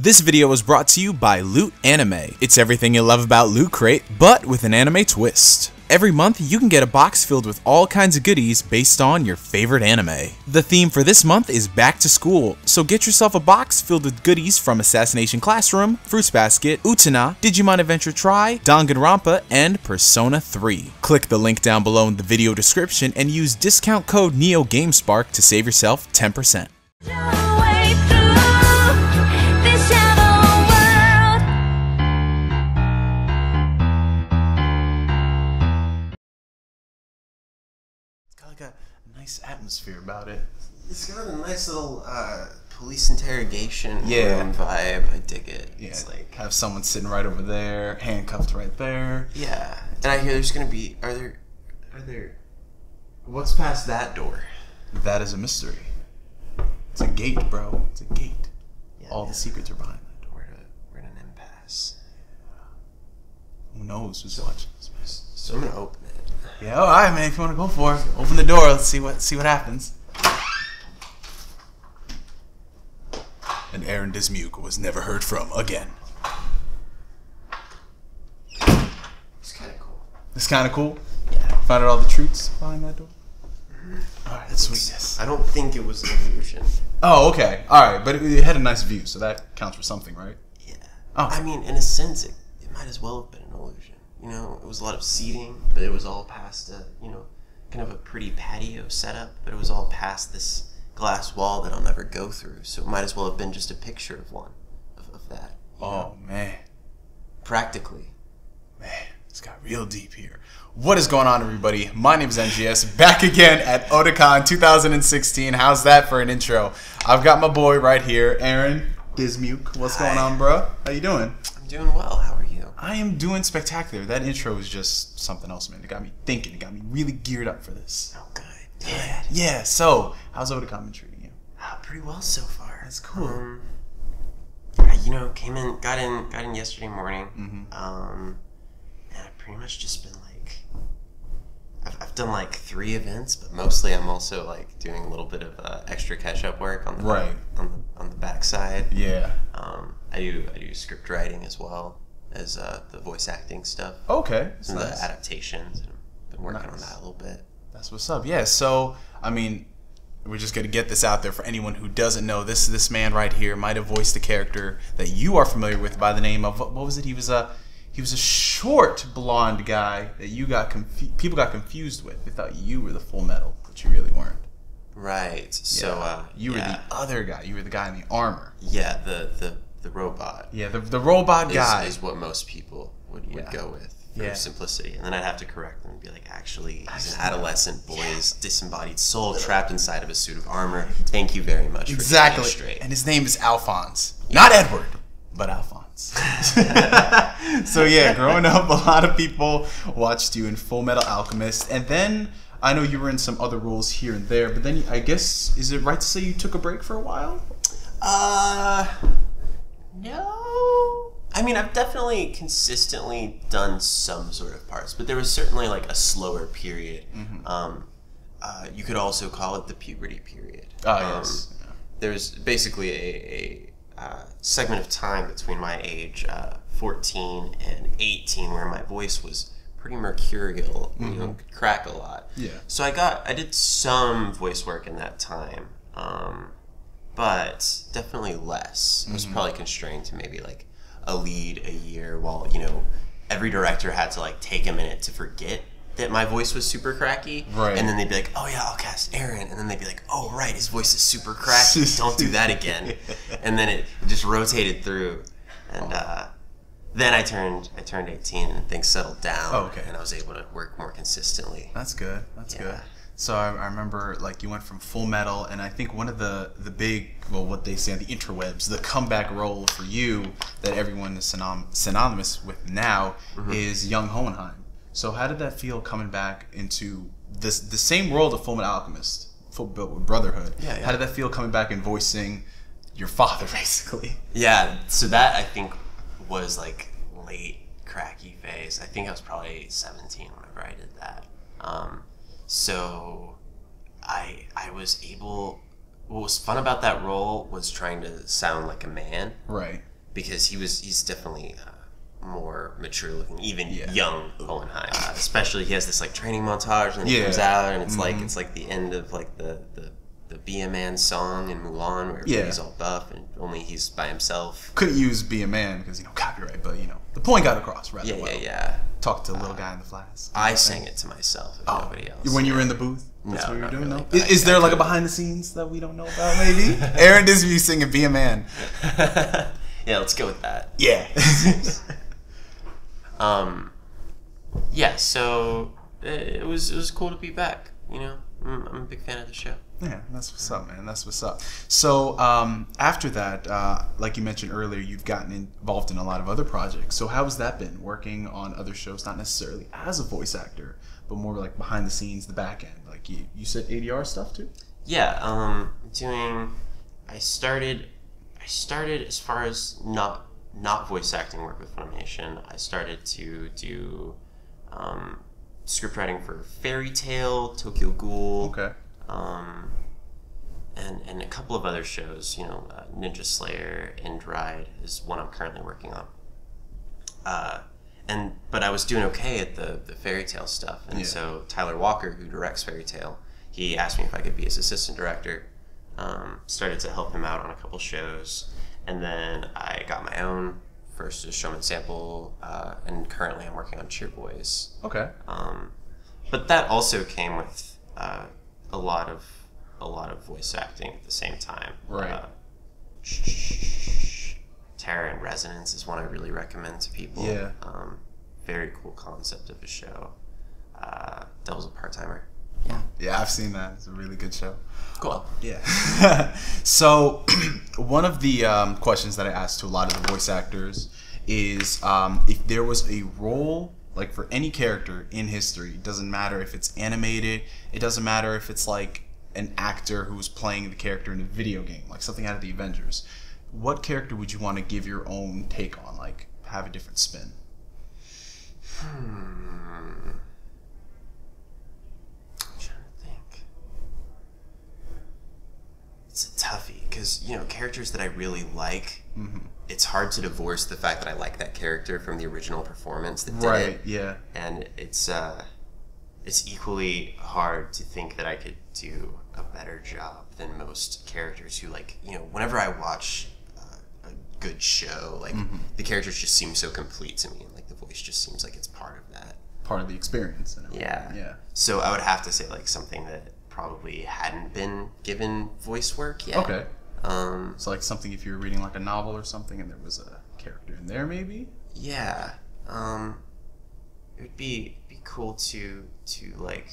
This video was brought to you by Loot Anime. It's everything you love about Loot Crate, but with an anime twist. Every month, you can get a box filled with all kinds of goodies based on your favorite anime. The theme for this month is back to school, so get yourself a box filled with goodies from Assassination Classroom, Fruits Basket, Utena, Digimon Adventure Tri, Danganronpa, and Persona 3. Click the link down below in the video description and use discount code NeoGameSpark to save yourself 10%. Got a nice atmosphere about it. It's got a nice little police interrogation room vibe. I dig it. Yeah, it's like have someone sitting right over there, handcuffed right there. Yeah, and I hear there's gonna be. Are there? What's past that door? That is a mystery. It's a gate, bro. It's a gate. Yeah, All the secrets are behind that door. We're in an impasse. Who knows who's watching this? So I'm gonna open it. Yeah, all right, man. If you want to go for it, open the door. Let's see what happens. And Aaron Dismuke was never heard from again. It's kind of cool. It's kind of cool. Yeah. Found out all the truths behind that door. All right, that's sweetness. I don't think it was an illusion. Oh, okay. All right, but it had a nice view, so that counts for something, right? Yeah. Oh. I mean, in a sense, it might as well have been an illusion. You know, it was a lot of seating, but it was all past a, kind of a pretty patio setup, but it was all past this glass wall that I'll never go through. So it might as well have been just a picture of one, of that. Oh, man. Practically. Man, it's got real deep here. What is going on, everybody? My name is NGS, back again at Otakon 2016. How's that for an intro? I've got my boy right here, Aaron Dismuke. What's going on, bro? How you doing? I'm doing well. How are you? I am doing spectacular. That intro was just something else, man. It got me thinking. It got me really geared up for this. Oh, good. Yeah. So, how's Otakon been treating you? Pretty well so far. That's cool. Got in yesterday morning. And I've pretty much just been like, I've done like 3 events, but mostly I'm also like doing a little bit of extra catch-up work on the on the backside. Yeah. I do script writing as well as the voice acting stuff. Okay. Some of the adaptations. I've been working on that a little bit. That's what's up. Yeah. So, I mean, we're just gonna get this out there for anyone who doesn't know. This man right here might have voiced a character that you are familiar with by the name of, what was it? He was a short blonde guy that people got confused with. They thought you were the Full Metal, but you really weren't. Right. Yeah. So you were the other guy. You were the guy in the armor. Yeah. The robot. Yeah. The robot guy is what most people would go with. For simplicity, and then I'd have to correct them and be like, actually, he's an adolescent boy's disembodied soul trapped inside of a suit of armor. Thank you very much for getting it straight. And his name is Alphonse. Not Edward, but Alphonse. So yeah, growing up, a lot of people watched you in Full Metal Alchemist, and then I know you were in some other roles here and there, but then I guess, is it right to say you took a break for a while? No. I mean, I've definitely consistently done some sort of parts, but there was certainly like a slower period. You could also call it the puberty period. Yes. There's basically a segment of time between my age 14 and 18 where my voice was pretty mercurial, could crack a lot. Yeah. So I did some voice work in that time, but definitely less. I was probably constrained to maybe like a lead a year, while every director had to like take a minute to forget that my voice was super cracky, and then they'd be like, oh yeah, I'll cast Aaron, and then they'd be like, oh right, his voice is super cracky, don't do that again. And then it just rotated through, and then I turned 18 and things settled down. And I was able to work more consistently. That's good. That's good. So I remember, like, you went from Full Metal, and I think one of the big, well, what they say on the interwebs, the comeback role for you that everyone is synonymous with now is young Hohenheim. So how did that feel coming back into the same world of Full Metal Alchemist, Brotherhood? Yeah. How did that feel coming back and voicing your father, basically? Yeah, so that, I think, was, like, late cracky phase. I think I was probably 17 whenever I did that. So I was able, what was fun about that role was trying to sound like a man. Right. because he's definitely more mature looking, even young Hohenheim. Especially he has this like training montage, and then he comes out, and it's like the end of like the Be a Man song in Mulan, where he's all buff and only he's by himself. Couldn't use Be a Man because copyright, but the point got across rather well. Yeah. Talk to the little guy in the flats. I sang it to myself, nobody else. When you were in the booth? That's what you were doing? Really, no? Is there like a behind the scenes that we don't know about, maybe? Aaron Dismuke singing Be a Man. Yeah, let's go with that. Yeah. Yeah, so it was cool to be back, I'm a big fan of the show. Yeah, that's what's up, man. That's what's up. So after that, like you mentioned earlier, you've gotten involved in a lot of other projects. So how has that been, working on other shows, not necessarily as a voice actor, but more like behind the scenes, the back end? Like you said ADR stuff too? Yeah, I started as far as not voice acting work with Funimation. I started to do script writing for Fairy Tail, Tokyo Ghoul. Okay. And a couple of other shows, Ninja Slayer, End Ride is one I'm currently working on. But I was doing okay at the Fairy Tail stuff, and so Tyler Walker, who directs Fairy Tail, he asked me if I could be his assistant director. Started to help him out on a couple shows, and then I got my own first as Showman Sample, and currently I'm working on Cheer Boys. Okay. But that also came with a lot of voice acting at the same time. Right. Terror and Resonance is one I really recommend to people. Yeah. Very cool concept of a show. Devil's a Part-Timer. Yeah, I've seen that. It's a really good show. Cool. Yeah. So one of the questions that I asked to a lot of the voice actors is if there was a role, like for any character in history, it doesn't matter if it's animated, it doesn't matter if it's like an actor who's playing the character in a video game, like something out of the Avengers, what character would you want to give your own take on, like have a different spin? I'm trying to think. It's a toughie, because characters that I really like, it's hard to divorce the fact that I like that character from the original performance that did it. Yeah. And it's equally hard to think that I could do a better job than most characters who, like, whenever I watch a good show, like the characters just seem so complete to me, and like the voice just seems like it's part of that. Part of the experience. Yeah. So I would have to say like something that probably hadn't been given voice work yet. Okay. So like something, if you were reading like a novel or something and there was a character in there, maybe? Yeah. It would be cool to like,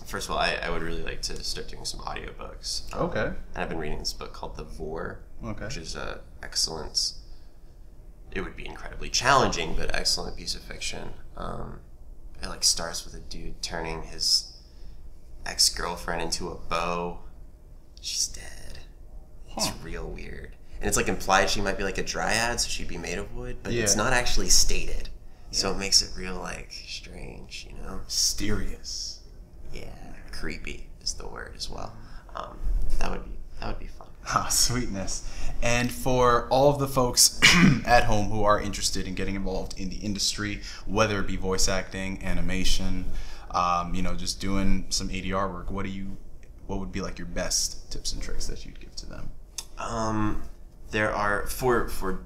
first of all, I would really like to start doing some audiobooks. Okay. And I've been reading this book called The Vor, which is a excellent, it would be incredibly challenging, but excellent piece of fiction. It like starts with a dude turning his ex-girlfriend into a bow. She's dead. It's real weird. And it's like implied she might be like a dryad, so she'd be made of wood, but it's not actually stated. So it makes it real like strange, Mysterious. Yeah, creepy is the word as well. That would be fun. Ah, sweetness. And for all of the folks at home who are interested in getting involved in the industry, whether it be voice acting, animation, just doing some ADR work, what would be like your best tips and tricks that you'd give to them? There are for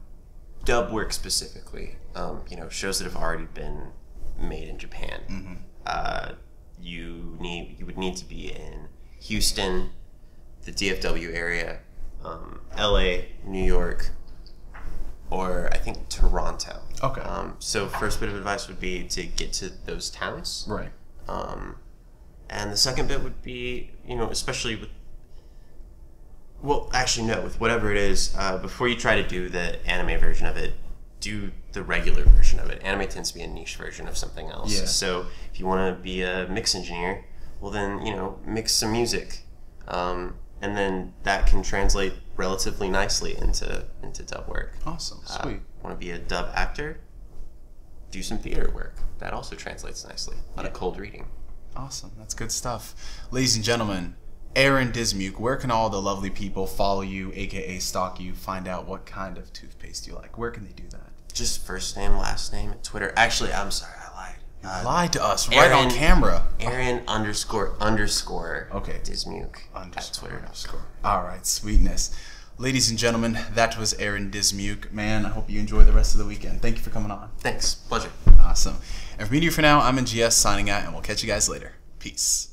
dub work specifically, shows that have already been made in Japan. You would need to be in Houston, the DFW area, LA, New York, or I think Toronto. Okay. So first bit of advice would be to get to those towns. Right. And the second bit would be, especially with, well, actually no, with whatever it is, before you try to do the anime version of it, do the regular version of it. Anime tends to be a niche version of something else. Yeah. So if you want to be a mix engineer, well then, mix some music. And then that can translate relatively nicely into dub work. Awesome. Sweet. Want to be a dub actor? Do some theater work. That also translates nicely. A lot of cold reading. Awesome. That's good stuff. Ladies and gentlemen, Aaron Dismuke, where can all the lovely people follow you, aka stalk you, find out what kind of toothpaste you like? Where can they do that? Just first name, last name at Twitter. Actually, I'm sorry, I lied. You lied to us right on camera. Aaron underscore okay. Dismuke at Twitter. All right, sweetness. Ladies and gentlemen, that was Aaron Dismuke. Man, I hope you enjoy the rest of the weekend. Thank you for coming on. Thanks. Pleasure. Awesome. And from me to you for now, I'm NGS signing out, and we'll catch you guys later. Peace.